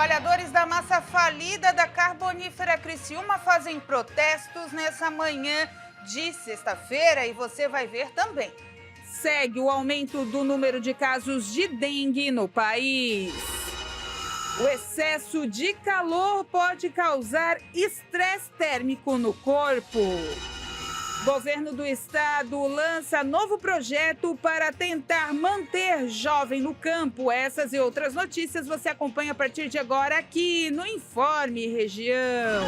Trabalhadores da massa falida da Carbonífera Criciúma fazem protestos nessa manhã de sexta-feira e você vai ver também. Segue o aumento do número de casos de dengue no país. O excesso de calor pode causar estresse térmico no corpo. Governo do estado lança novo projeto para tentar manter jovem no campo. Essas e outras notícias você acompanha a partir de agora aqui no Informe Região.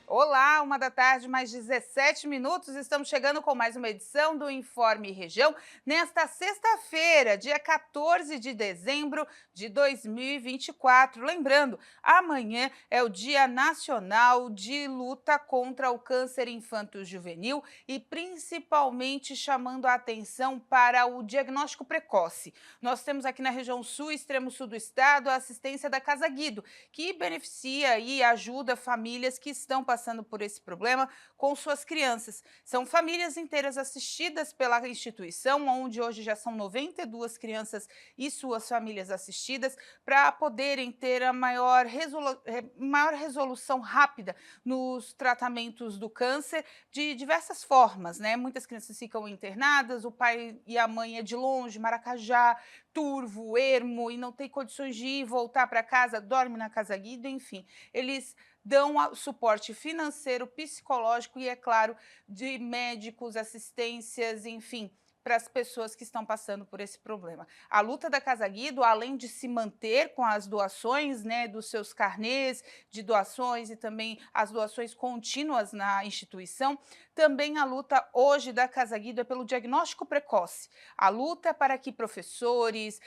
Olá, 1 da tarde, mais 17 minutos. Estamos chegando com mais uma edição do Informe Região nesta sexta-feira, dia 14 de dezembro de 2024. Lembrando, amanhã é o Dia Nacional de Luta contra o Câncer Infanto-Juvenil e principalmente chamando a atenção para o diagnóstico precoce. Nós temos aqui na região sul, extremo sul do estado, a assistência da Casa Guido, que beneficia e ajuda famílias que estão passando por esse problema com suas crianças. São famílias inteiras assistidas pela instituição, onde hoje já são 92 crianças e suas famílias assistidas, para poderem ter a maior resolução rápida nos tratamentos do câncer de diversas formas, né? Muitas crianças ficam internadas, o pai e a mãe é de longe, Maracajá, Turvo, Ermo, e não tem condições de ir voltar para casa, dorme na Casa Guido, enfim. Eles dão suporte financeiro, psicológico e, é claro, de médicos, assistências, enfim, para as pessoas que estão passando por esse problema. A luta da Casa Guido, além de se manter com as doações, né, dos seus carnês de doações e também as doações contínuas na instituição, também a luta hoje da Casa Guido é pelo diagnóstico precoce. A luta é para que professores,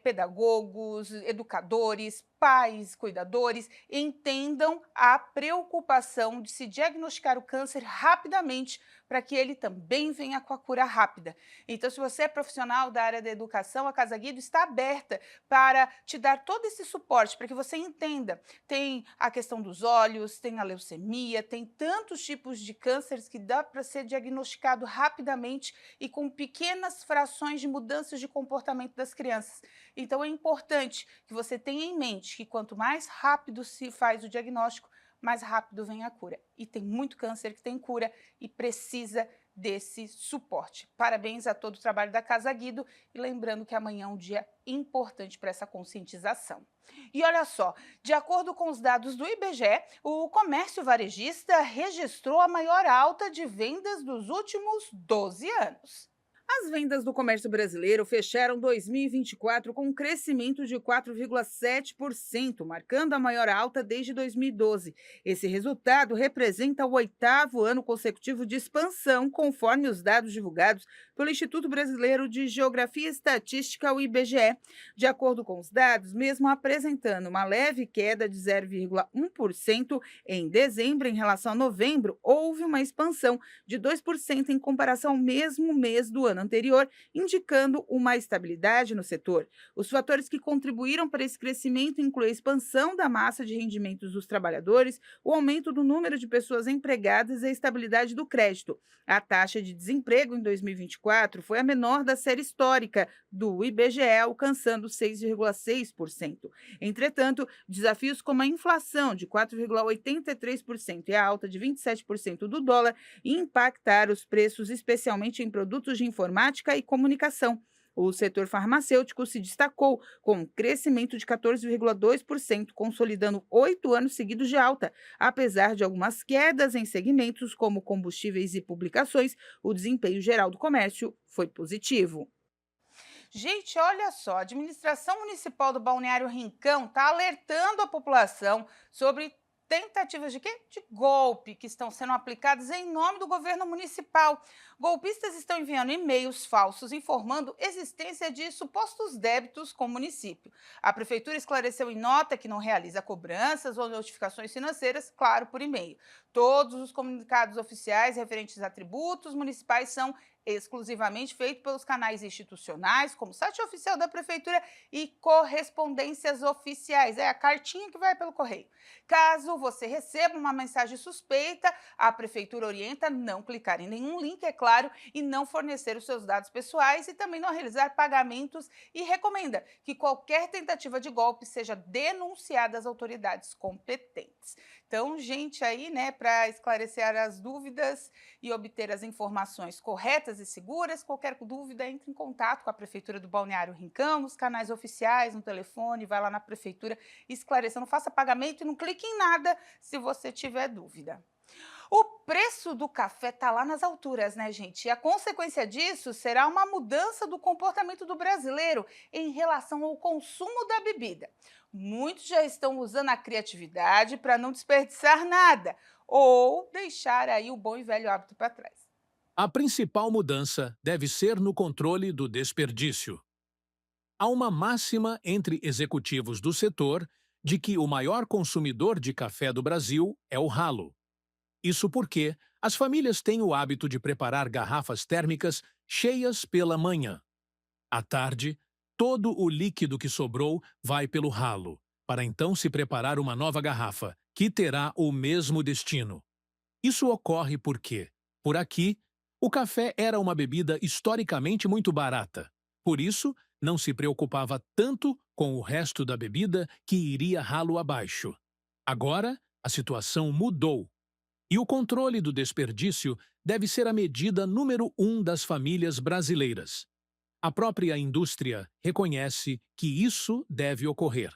pedagogos, educadores, pais, cuidadores, entendam a preocupação de se diagnosticar o câncer rapidamente para que ele também venha com a cura rápida. Então, se você é profissional da área da educação, a Casa Guido está aberta para te dar todo esse suporte, para que você entenda. Tem a questão dos olhos, tem a leucemia, tem tantos tipos de cânceres que dá para ser diagnosticado rapidamente e com pequenas frações de mudanças de comportamento das crianças. Então, é importante que você tenha em mente que quanto mais rápido se faz o diagnóstico, mais rápido vem a cura. E tem muito câncer que tem cura e precisa desse suporte. Parabéns a todo o trabalho da Casa Guido e lembrando que amanhã é um dia importante para essa conscientização. E olha só, de acordo com os dados do IBGE, o comércio varejista registrou a maior alta de vendas dos últimos 12 anos. As vendas do comércio brasileiro fecharam 2024 com um crescimento de 4,7%, marcando a maior alta desde 2012. Esse resultado representa o 8º ano consecutivo de expansão, conforme os dados divulgados pelo Instituto Brasileiro de Geografia e Estatística, o IBGE. De acordo com os dados, mesmo apresentando uma leve queda de 0,1% em dezembro em relação a novembro, houve uma expansão de 2% em comparação ao mesmo mês do ano anterior, indicando uma estabilidade no setor. Os fatores que contribuíram para esse crescimento incluem a expansão da massa de rendimentos dos trabalhadores, o aumento do número de pessoas empregadas e a estabilidade do crédito. A taxa de desemprego em 2024 foi a menor da série histórica do IBGE, alcançando 6,6%. Entretanto, desafios como a inflação de 4,83% e a alta de 27% do dólar impactaram os preços, especialmente em produtos de informática e comunicação. O setor farmacêutico se destacou, com um crescimento de 14,2%, consolidando 8 anos seguidos de alta. Apesar de algumas quedas em segmentos como combustíveis e publicações, o desempenho geral do comércio foi positivo. Gente, olha só, a administração municipal do Balneário Rincão está alertando a população sobre tentativas de quê? De golpe que estão sendo aplicadas em nome do governo municipal. Golpistas estão enviando e-mails falsos informando existência de supostos débitos com o município. A prefeitura esclareceu em nota que não realiza cobranças ou notificações financeiras, claro, por e-mail. Todos os comunicados oficiais referentes a tributos municipais são exclusivamente feitos pelos canais institucionais, como o site oficial da prefeitura e correspondências oficiais. É a cartinha que vai pelo correio. Caso você receba uma mensagem suspeita, a prefeitura orienta não clicar em nenhum link, é claro, e não fornecer os seus dados pessoais e também não realizar pagamentos e recomenda que qualquer tentativa de golpe seja denunciada às autoridades competentes. Então, gente, aí, né, para esclarecer as dúvidas e obter as informações corretas e seguras, qualquer dúvida, entre em contato com a Prefeitura do Balneário Rincão, nos canais oficiais, no telefone, vai lá na Prefeitura esclareça, não faça pagamento e não clique em nada se você tiver dúvida. O preço do café está lá nas alturas, né, gente? E a consequência disso será uma mudança do comportamento do brasileiro em relação ao consumo da bebida. Muitos já estão usando a criatividade para não desperdiçar nada ou deixar aí o bom e velho hábito para trás. A principal mudança deve ser no controle do desperdício. Há uma máxima entre executivos do setor de que o maior consumidor de café do Brasil é o ralo. Isso porque as famílias têm o hábito de preparar garrafas térmicas cheias pela manhã. À tarde, todo o líquido que sobrou vai pelo ralo, para então se preparar uma nova garrafa, que terá o mesmo destino. Isso ocorre porque, por aqui, o café era uma bebida historicamente muito barata. Por isso, não se preocupava tanto com o resto da bebida que iria ralo abaixo. Agora, a situação mudou. E o controle do desperdício deve ser a medida número 1 das famílias brasileiras. A própria indústria reconhece que isso deve ocorrer.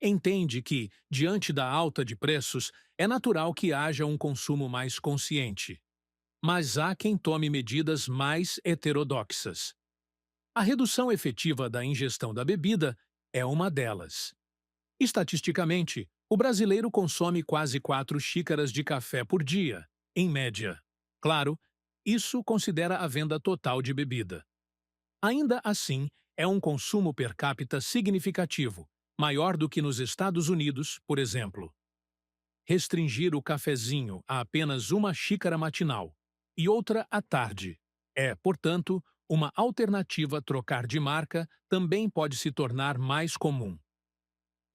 Entende que, diante da alta de preços, é natural que haja um consumo mais consciente. Mas há quem tome medidas mais heterodoxas. A redução efetiva da ingestão da bebida é uma delas. Estatisticamente, o brasileiro consome quase 4 xícaras de café por dia, em média. Claro, isso considera a venda total de bebida. Ainda assim, é um consumo per capita significativo, maior do que nos Estados Unidos, por exemplo. Restringir o cafezinho a apenas uma xícara matinal e outra à tarde é, portanto, uma alternativa. Trocar de marca também pode se tornar mais comum.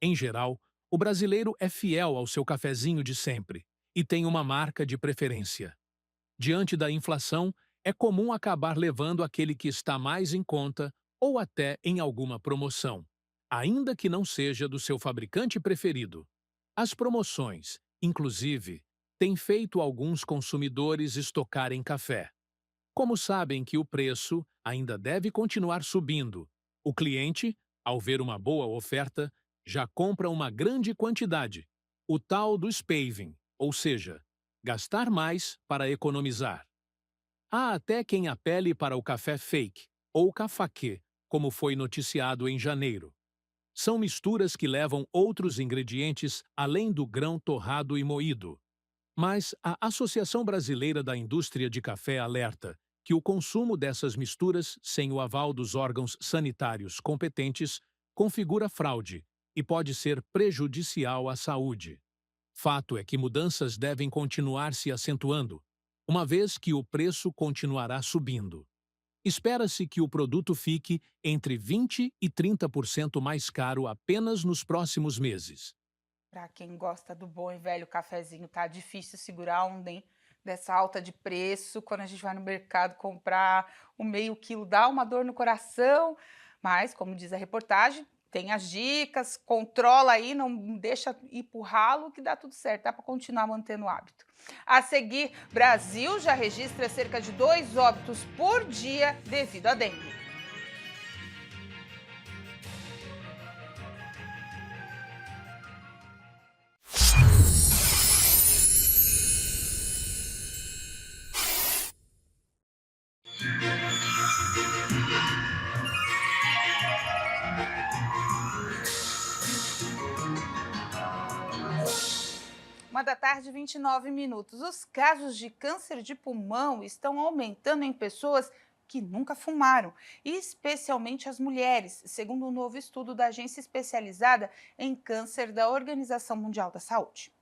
Em geral, o brasileiro é fiel ao seu cafezinho de sempre e tem uma marca de preferência. Diante da inflação, é comum acabar levando aquele que está mais em conta ou até em alguma promoção, ainda que não seja do seu fabricante preferido. As promoções, inclusive, têm feito alguns consumidores estocarem café. Como sabem que o preço ainda deve continuar subindo, o cliente, ao ver uma boa oferta, já compra uma grande quantidade, o tal do spaving, ou seja, gastar mais para economizar. Há até quem apele para o café fake, ou café, como foi noticiado em janeiro. São misturas que levam outros ingredientes além do grão torrado e moído. Mas a Associação Brasileira da Indústria de Café alerta que o consumo dessas misturas sem o aval dos órgãos sanitários competentes configura fraude e pode ser prejudicial à saúde. Fato é que mudanças devem continuar se acentuando, uma vez que o preço continuará subindo. Espera-se que o produto fique entre 20% e 30% mais caro apenas nos próximos meses. Para quem gosta do bom e velho cafezinho, tá difícil segurar a onda, hein? Dessa alta de preço, quando a gente vai no mercado comprar o meio quilo, dá uma dor no coração, mas, como diz a reportagem, tem as dicas, controla aí, não deixa ir pro ralo que dá tudo certo, dá para continuar mantendo o hábito. A seguir, Brasil já registra cerca de 2 óbitos por dia devido à dengue. Uma 1 da tarde, 29 minutos. Os casos de câncer de pulmão estão aumentando em pessoas que nunca fumaram, especialmente as mulheres, segundo um novo estudo da agência especializada em câncer da Organização Mundial da Saúde.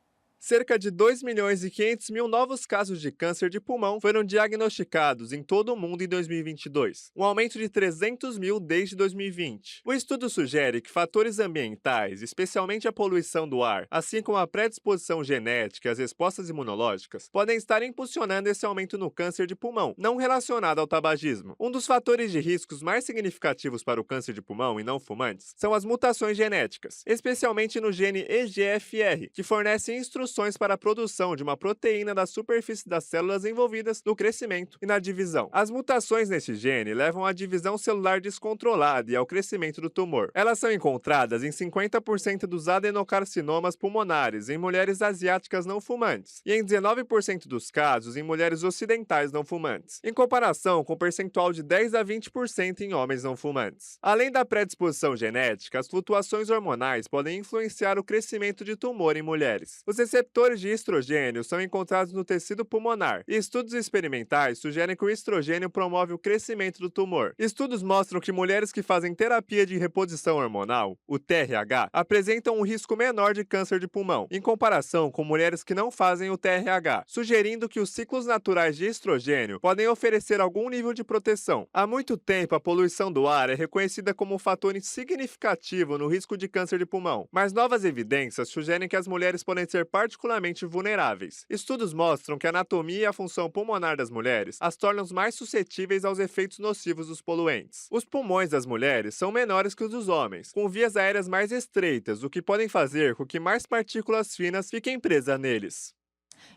Cerca de 2.500.000 novos casos de câncer de pulmão foram diagnosticados em todo o mundo em 2022, um aumento de 300 mil desde 2020. O estudo sugere que fatores ambientais, especialmente a poluição do ar, assim como a predisposição genética e as respostas imunológicas, podem estar impulsionando esse aumento no câncer de pulmão, não relacionado ao tabagismo. Um dos fatores de riscos mais significativos para o câncer de pulmão em não fumantes são as mutações genéticas, especialmente no gene EGFR, que fornece instruções para a produção de uma proteína da superfície das células envolvidas no crescimento e na divisão. As mutações nesse gene levam à divisão celular descontrolada e ao crescimento do tumor. Elas são encontradas em 50% dos adenocarcinomas pulmonares em mulheres asiáticas não fumantes e em 19% dos casos em mulheres ocidentais não fumantes, em comparação com o percentual de 10 a 20% em homens não fumantes. Além da predisposição genética, as flutuações hormonais podem influenciar o crescimento de tumor em mulheres. Os receptores de estrogênio são encontrados no tecido pulmonar e estudos experimentais sugerem que o estrogênio promove o crescimento do tumor. Estudos mostram que mulheres que fazem terapia de reposição hormonal, o TRH, apresentam um risco menor de câncer de pulmão, em comparação com mulheres que não fazem o TRH, sugerindo que os ciclos naturais de estrogênio podem oferecer algum nível de proteção. Há muito tempo, a poluição do ar é reconhecida como um fator significativo no risco de câncer de pulmão, mas novas evidências sugerem que as mulheres podem ser particularmente vulneráveis. Estudos mostram que a anatomia e a função pulmonar das mulheres as tornam mais suscetíveis aos efeitos nocivos dos poluentes. Os pulmões das mulheres são menores que os dos homens, com vias aéreas mais estreitas, o que podem fazer com que mais partículas finas fiquem presas neles.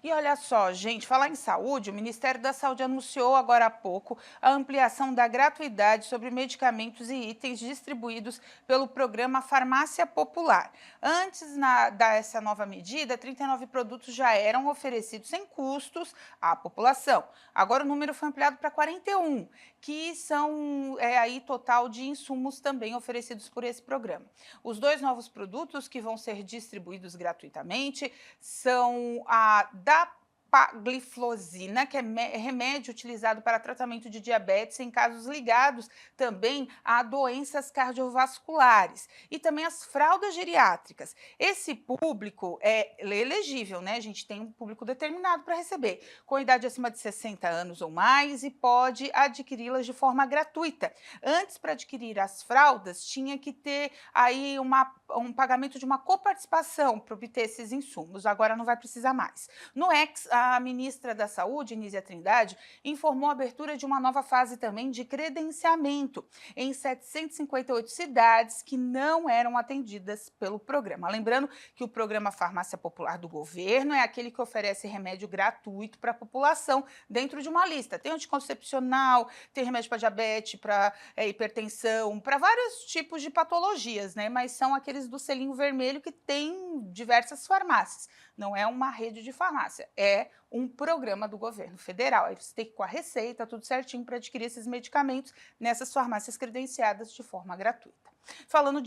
E olha só, gente, falar em saúde, o Ministério da Saúde anunciou agora há pouco a ampliação da gratuidade sobre medicamentos e itens distribuídos pelo programa Farmácia Popular. Antes dessa nova medida, 39 produtos já eram oferecidos sem custos à população. Agora o número foi ampliado para 41, que são aí total de insumos também oferecidos por esse programa. Os dois novos produtos que vão ser distribuídos gratuitamente são a dapagliflozina, que é remédio utilizado para tratamento de diabetes em casos ligados também a doenças cardiovasculares, e também as fraldas geriátricas. Esse público é elegível, né? A gente tem um público determinado para receber, com idade acima de 60 anos ou mais, e pode adquiri-las de forma gratuita. Antes, para adquirir as fraldas, tinha que ter aí um pagamento de uma coparticipação para obter esses insumos. Agora não vai precisar mais. No X, a ministra da Saúde, Nízia Trindade, informou a abertura de uma nova fase também de credenciamento em 758 cidades que não eram atendidas pelo programa. Lembrando que o programa Farmácia Popular do governo é aquele que oferece remédio gratuito para a população dentro de uma lista. Tem anticoncepcional, tem remédio para diabetes, para hipertensão, para vários tipos de patologias, né? Mas são aqueles do selinho vermelho que tem diversas farmácias. Não é uma rede de farmácia, é um programa do governo federal. Aí você tem que ir com a receita, tudo certinho, para adquirir esses medicamentos nessas farmácias credenciadas de forma gratuita. Falando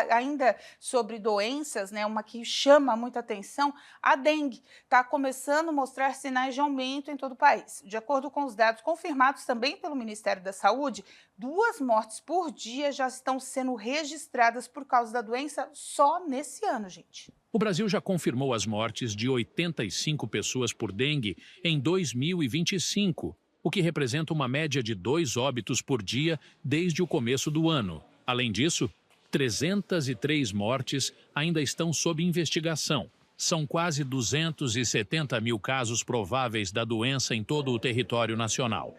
ainda sobre doenças, né, uma que chama muita atenção, a dengue está começando a mostrar sinais de aumento em todo o país. De acordo com os dados confirmados também pelo Ministério da Saúde, 2 mortes por dia já estão sendo registradas por causa da doença só nesse ano, gente. O Brasil já confirmou as mortes de 85 pessoas por dengue em 2025, o que representa uma média de 2 óbitos por dia desde o começo do ano. Além disso, 303 mortes ainda estão sob investigação. São quase 270 mil casos prováveis da doença em todo o território nacional.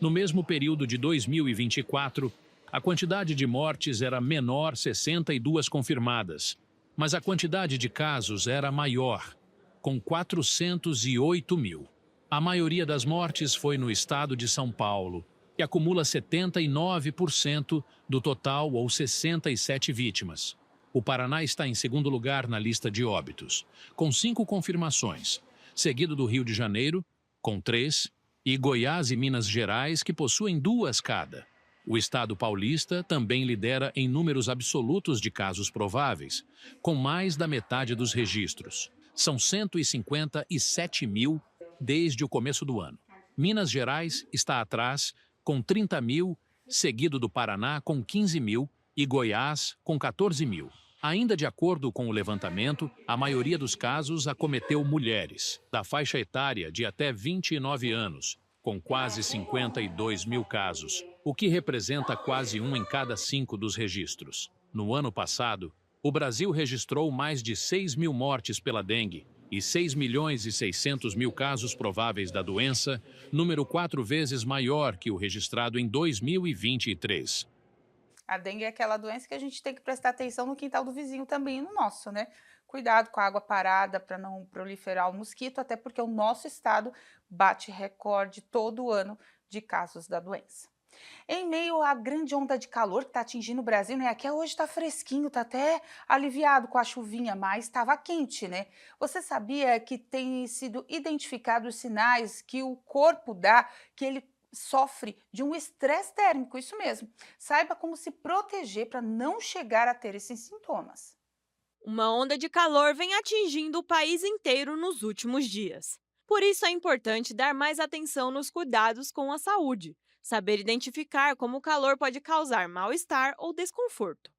No mesmo período de 2024, a quantidade de mortes era menor, 62 confirmadas, mas a quantidade de casos era maior, com 408 mil. A maioria das mortes foi no estado de São Paulo, que acumula 79% do total, ou 67 vítimas. O Paraná está em segundo lugar na lista de óbitos, com 5 confirmações, seguido do Rio de Janeiro, com 3, e Goiás e Minas Gerais, que possuem 2 cada. O estado paulista também lidera em números absolutos de casos prováveis, com mais da metade dos registros. São 157 mil desde o começo do ano. Minas Gerais está atrás, com 30 mil, seguido do Paraná, com 15 mil, e Goiás, com 14 mil. Ainda de acordo com o levantamento, a maioria dos casos acometeu mulheres, da faixa etária de até 29 anos, com quase 52 mil casos, o que representa quase 1 em cada 5 dos registros. No ano passado, o Brasil registrou mais de 6 mil mortes pela dengue e 6 milhões e 600 mil casos prováveis da doença, número 4 vezes maior que o registrado em 2023. A dengue é aquela doença que a gente tem que prestar atenção no quintal do vizinho também e no nosso, né? Cuidado com a água parada para não proliferar o mosquito, até porque o nosso estado bate recorde todo ano de casos da doença. Em meio à grande onda de calor que está atingindo o Brasil, né? Aqui hoje está fresquinho, está até aliviado com a chuvinha, mas estava quente, né? Você sabia que tem sido identificados sinais que o corpo dá, que ele sofre de um estresse térmico, isso mesmo. Saiba como se proteger para não chegar a ter esses sintomas. Uma onda de calor vem atingindo o país inteiro nos últimos dias. Por isso é importante dar mais atenção nos cuidados com a saúde, saber identificar como o calor pode causar mal-estar ou desconforto.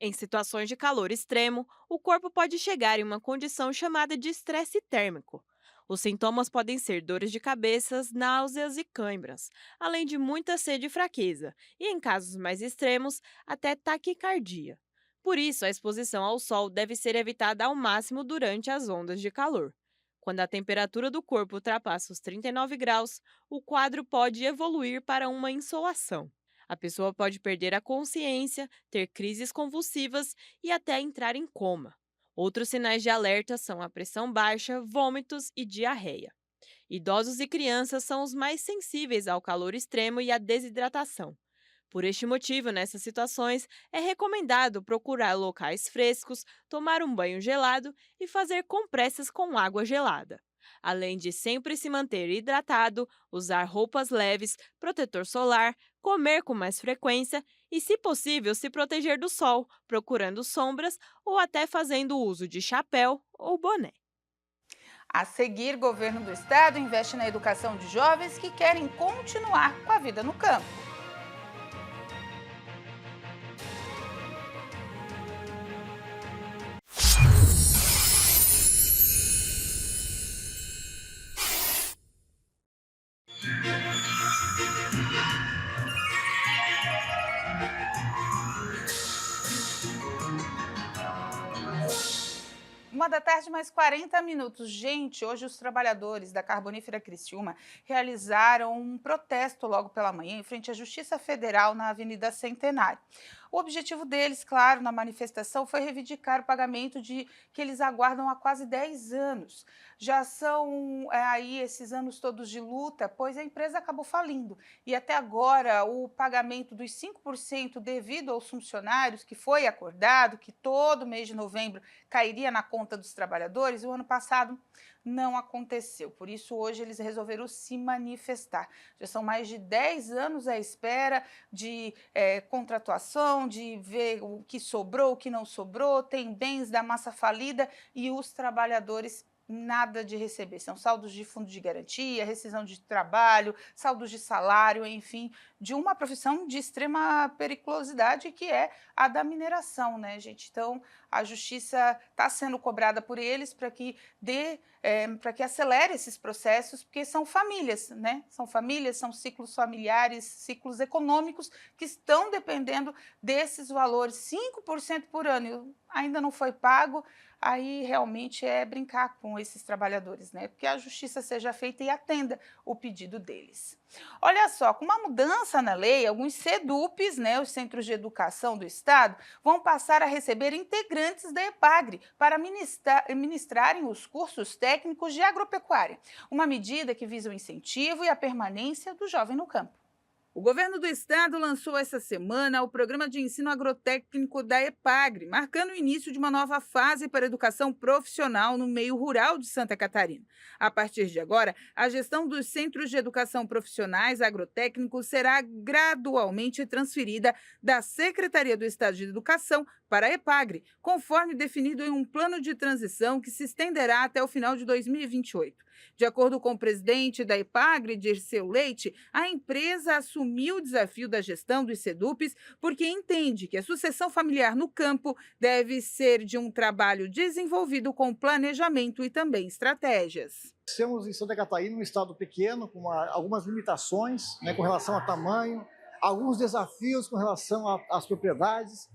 Em situações de calor extremo, o corpo pode chegar em uma condição chamada de estresse térmico. Os sintomas podem ser dores de cabeça, náuseas e câimbras, além de muita sede e fraqueza, e em casos mais extremos, até taquicardia. Por isso, a exposição ao sol deve ser evitada ao máximo durante as ondas de calor. Quando a temperatura do corpo ultrapassa os 39 graus, o quadro pode evoluir para uma insolação. A pessoa pode perder a consciência, ter crises convulsivas e até entrar em coma. Outros sinais de alerta são a pressão baixa, vômitos e diarreia. Idosos e crianças são os mais sensíveis ao calor extremo e à desidratação. Por este motivo, nessas situações, é recomendado procurar locais frescos, tomar um banho gelado e fazer compressas com água gelada. Além de sempre se manter hidratado, usar roupas leves, protetor solar, comer com mais frequência e, se possível, se proteger do sol, procurando sombras ou até fazendo uso de chapéu ou boné. A seguir, o governo do estado investe na educação de jovens que querem continuar com a vida no campo. Uma da tarde, mais 40 minutos. Gente, hoje os trabalhadores da Carbonífera Criciúma realizaram um protesto logo pela manhã em frente à Justiça Federal na Avenida Centenário. O objetivo deles, claro, na manifestação foi reivindicar o pagamento que eles aguardam há quase 10 anos. Já são aí esses anos todos de luta, pois a empresa acabou falindo. E até agora o pagamento dos 5% devido aos funcionários, que foi acordado, que todo mês de novembro cairia na conta dos trabalhadores, o ano passado não aconteceu. Por isso, hoje eles resolveram se manifestar. Já são mais de 10 anos à espera de contratuação, de ver o que sobrou, o que não sobrou, tem bens da massa falida e os trabalhadores nada de receber. São saldos de fundo de garantia, rescisão de trabalho, saldos de salário, enfim, de uma profissão de extrema periculosidade que é a da mineração, né, gente? Então, a justiça está sendo cobrada por eles para que para que acelere esses processos, porque são famílias, né? São famílias, são ciclos familiares, ciclos econômicos que estão dependendo desses valores, 5% por ano, ainda não foi pago. Aí realmente é brincar com esses trabalhadores, né? Porque a justiça seja feita e atenda o pedido deles. Olha só, com uma mudança na lei, alguns CEDUPs, né, os Centros de Educação do Estado, vão passar a receber integrantes da EPAGRE para ministrarem os cursos técnicos de agropecuária. Uma medida que visa o incentivo e a permanência do jovem no campo. O governo do estado lançou essa semana o programa de ensino agrotécnico da EPAGRE, marcando o início de uma nova fase para a educação profissional no meio rural de Santa Catarina. A partir de agora, a gestão dos centros de educação profissionais agrotécnicos será gradualmente transferida da Secretaria do Estado de Educação para a EPAGRE, conforme definido em um plano de transição que se estenderá até o final de 2028. De acordo com o presidente da EPAGRE, Dirceu Leite, a empresa assumiu o desafio da gestão dos SEDUPs porque entende que a sucessão familiar no campo deve ser de um trabalho desenvolvido com planejamento e também estratégias. Temos em Santa Catarina um estado pequeno, com algumas limitações, com relação a tamanho, alguns desafios com relação às propriedades.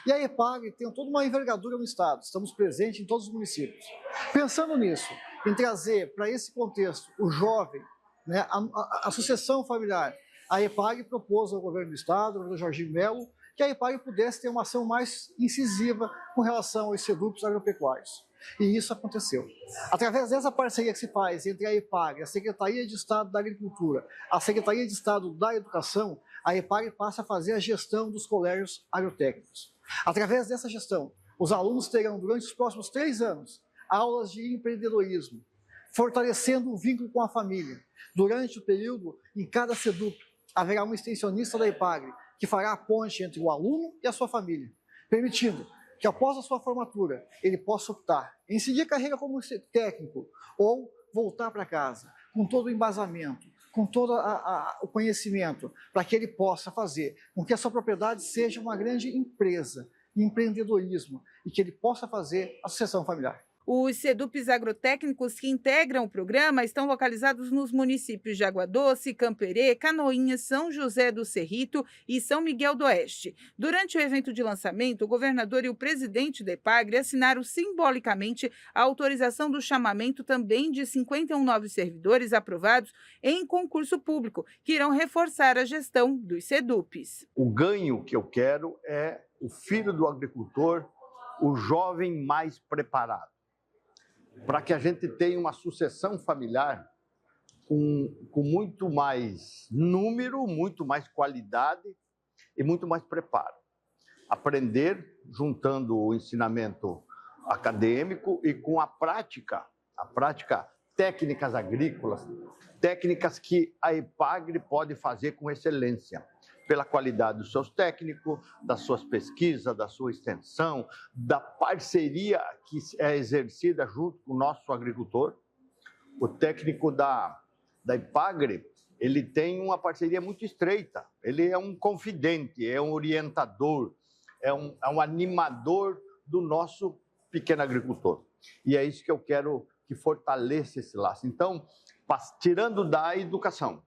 E a EPAGRE tem toda uma envergadura no estado, estamos presentes em todos os municípios. Pensando nisso, em trazer para esse contexto o jovem, a sucessão familiar, a EPAGRE propôs ao governo do estado, ao governo Jorginho Melo, que a EPAGRE pudesse ter uma ação mais incisiva com relação aos SEDUPs agropecuários. E isso aconteceu. Através dessa parceria que se faz entre a EPAGRE, a Secretaria de Estado da Agricultura, a Secretaria de Estado da Educação, a EPAGRE passa a fazer a gestão dos colégios agrotécnicos. Através dessa gestão, os alunos terão, durante os próximos 3 anos, aulas de empreendedorismo, fortalecendo o vínculo com a família. Durante o período, em cada SEDUP, haverá um extensionista da EPAGRE que fará a ponte entre o aluno e a sua família, permitindo que após a sua formatura ele possa optar em seguir a carreira como técnico ou voltar para casa com todo o embasamento, com todo o conhecimento, para que ele possa fazer com que a sua propriedade seja uma grande empresa, empreendedorismo, e que ele possa fazer a sucessão familiar. Os SEDUPs agrotécnicos que integram o programa estão localizados nos municípios de Água Doce, Camperê, Canoinhas, São José do Cerrito e São Miguel do Oeste. Durante o evento de lançamento, o governador e o presidente da EPAGRE assinaram simbolicamente a autorização do chamamento também de 51 novos servidores aprovados em concurso público, que irão reforçar a gestão dos SEDUPs. O ganho que eu quero é o filho do agricultor, o jovem mais preparado, para que a gente tenha uma sucessão familiar com muito mais número, muito mais qualidade e muito mais preparo. Aprender juntando o ensinamento acadêmico e com a prática técnicas agrícolas, técnicas que a EPAGRE pode fazer com excelência, pela qualidade dos seus técnicos, das suas pesquisas, da sua extensão, da parceria que é exercida junto com o nosso agricultor. O técnico da EPAGRE, ele tem uma parceria muito estreita, ele é um confidente, é um orientador, é um animador do nosso pequeno agricultor. E é isso que eu quero que fortaleça esse laço. Então, tirando da educação,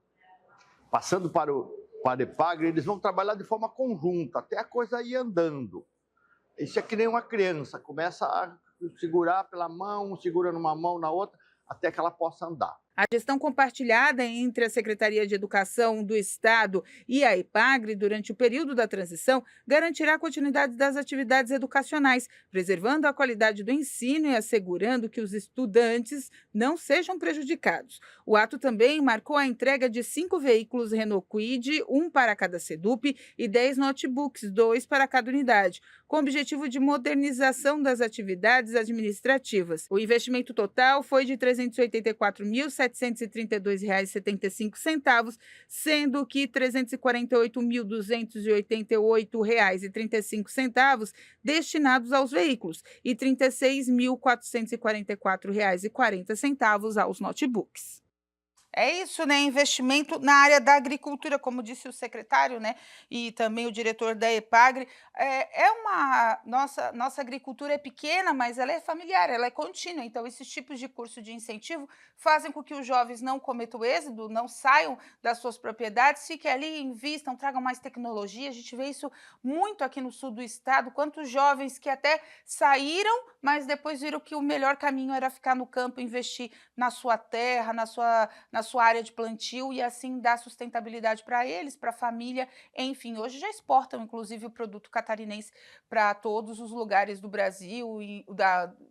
passando para a EPAGRE, eles vão trabalhar de forma conjunta, até a coisa ir andando. Isso é que nem uma criança, começa a segurar pela mão, segura numa mão, na outra, até que ela possa andar. A gestão compartilhada entre a Secretaria de Educação do Estado e a EPAGRE durante o período da transição garantirá a continuidade das atividades educacionais, preservando a qualidade do ensino e assegurando que os estudantes não sejam prejudicados. O ato também marcou a entrega de 5 veículos Renault Kwid, 1 para cada SEDUP, e 10 notebooks, 2 para cada unidade, com o objetivo de modernização das atividades administrativas. O investimento total foi de R$ 384.732,75, sendo que R$ 348.288,35 destinados aos veículos e R$ 36.444,40 aos notebooks. É isso, né? Investimento na área da agricultura, como disse o secretário, né? E também o diretor da EPAGRE. Nossa agricultura é pequena, mas ela é familiar, ela é contínua. Então, esses tipos de curso de incentivo fazem com que os jovens não cometam êxodo, não saiam das suas propriedades, fiquem ali, invistam, tragam mais tecnologia. A gente vê isso muito aqui no sul do estado, quantos jovens que até saíram, mas depois viram que o melhor caminho era ficar no campo, investir na sua terra, na sua sua área de plantio e assim dar sustentabilidade para eles, para a família, enfim. Hoje já exportam, inclusive, o produto catarinense para todos os lugares do Brasil e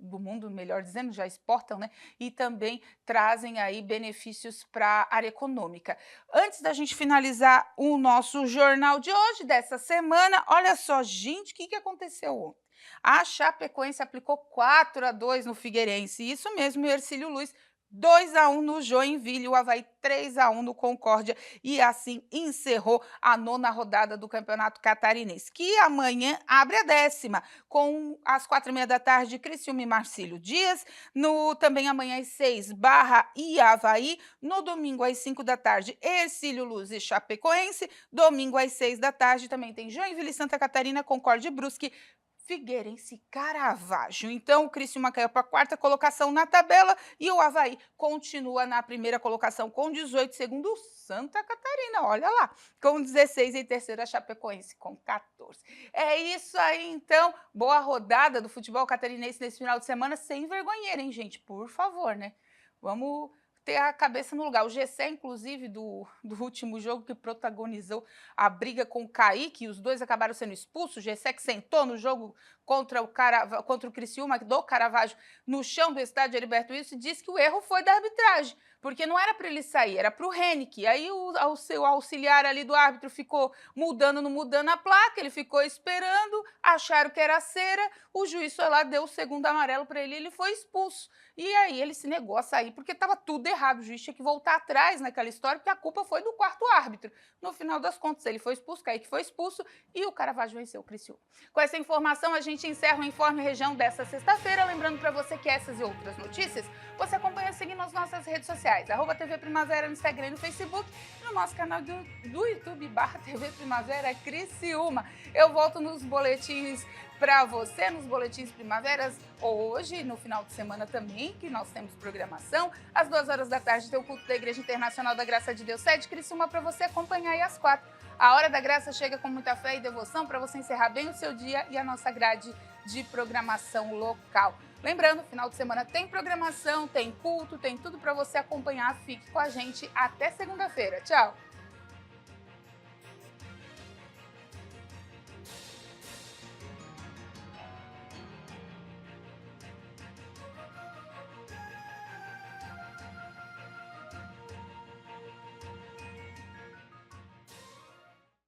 do mundo, melhor dizendo, já exportam, né? E também trazem aí benefícios para a área econômica. Antes da gente finalizar o nosso jornal de hoje, dessa semana, olha só, gente, o que aconteceu ontem? A Chapecoense aplicou 4-2 no Figueirense, isso mesmo, o Hercílio Luz 2-1 no Joinville, o Avaí 3-1 no Concórdia e assim encerrou a 9ª rodada do Campeonato Catarinense, que amanhã abre a 10ª, com às 4h30 Criciúma e Marcílio Dias, também amanhã às 6 Barra e Avaí, no domingo às 5h Hercílio Luz e Chapecoense, domingo às 6h também tem Joinville e Santa Catarina, Concórdia e Brusque, Figueirense e Caravaggio. Então, o Criciúma caiu para a 4ª colocação na tabela e o Avaí continua na 1ª colocação com 18, segundo o Santa Catarina, olha lá, com 16 e terceira a Chapecoense com 14. É isso aí, então. Boa rodada do futebol catarinense nesse final de semana, sem vergonheira, hein, gente? Por favor, né? Vamos ter a cabeça no lugar. O Gessé, inclusive, do último jogo que protagonizou a briga com o Kaique, os dois acabaram sendo expulsos. O Gessé que sentou no jogo contra o Criciúma, do Caravaggio, no chão do estádio Heriberto Wilson, disse que o erro foi da arbitragem, porque não era para ele sair, era para o Henrique. Aí o seu auxiliar ali do árbitro ficou não mudando a placa, ele ficou esperando, acharam que era cera, o juiz foi lá, deu o segundo amarelo para ele foi expulso. E aí ele se negou a sair, porque estava tudo errado, o juiz tinha que voltar atrás naquela história, porque a culpa foi do quarto árbitro. No final das contas, ele foi expulso, Kaique foi expulso e o Caravaggio venceu o Criciúma. Com essa informação, a gente encerra o Informe Região desta sexta-feira. Lembrando para você que essas e outras notícias você acompanha seguindo as nossas redes sociais, @TV Primavera no Instagram e no Facebook, e no nosso canal do YouTube, /TV Primavera Criciúma. Eu volto nos boletins para você, nos boletins primaveras, hoje, no final de semana também, que nós temos programação. Às 2h tem o culto da Igreja Internacional da Graça de Deus, sede Criciúma, para você acompanhar aí às 4h. A Hora da Graça chega com muita fé e devoção para você encerrar bem o seu dia e a nossa grade de programação local. Lembrando, final de semana tem programação, tem culto, tem tudo para você acompanhar. Fique com a gente até segunda-feira. Tchau!